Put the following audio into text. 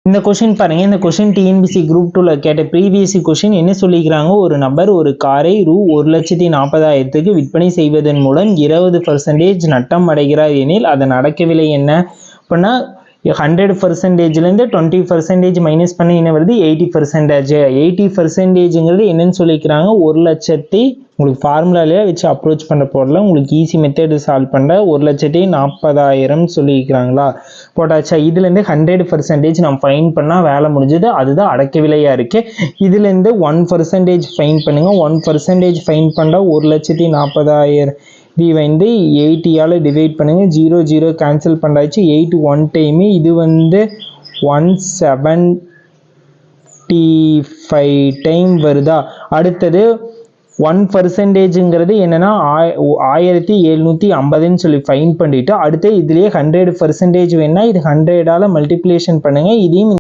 இந்த கொஷின் பாருங்க. இந்த கொஷின் டிஎன்பிசி குரூப் 2ல கேட்ட ப்ரீவியஸ் கொஷின் என்ன சொல்லிக்கிறாங்க, ஒரு நபர் ஒரு காரை ரூ 1,40,000க்கு விற்பனை செய்வதன் மூலம் 20% நட்டம் அடைகிறார் எனில் அதன் அடக்க விலை என்ன அப்படின்னா 100%லேருந்து 20% மைனஸ் பண்ணி என்ன வருது 80%. 80%ங்கிறது என்னன்னு சொல்லிக்கிறாங்க, 1,00,000 உங்களுக்கு ஃபார்முலாலே வச்சு அப்ரோச் பண்ண போடல, உங்களுக்கு ஈஸி மெத்தட் சால்வ் பண்ண 1,40,000 சொல்லிக்கிறாங்களா போட்டாச்சா. இதுலேருந்து 100% நம்ம ஃபைன் பண்ணால் வேலை முடிஞ்சது, அதுதான் அடக்க விலையாக இருக்குது. இதுலேருந்து 1% ஃபைன் பண்ணுங்க. 1% ஃபைன் பண்ணால் 1,40,000 இது வந்து 80ஆல் டிவைட் பண்ணுங்க. 0 0 கேன்சல் பண்ணாச்சு. 8 1 டைமு, இது வந்து 175 டைம் வருதா. அடுத்தது 1%ங்கிறது என்னன்னா 1750ன்னு சொல்லி ஃபைன் பண்ணிட்டு அடுத்து இதுலேயே 100% வேணா இது 100ஆல் மல்டிப்ளிகேஷன் பண்ணுங்க. இதையும்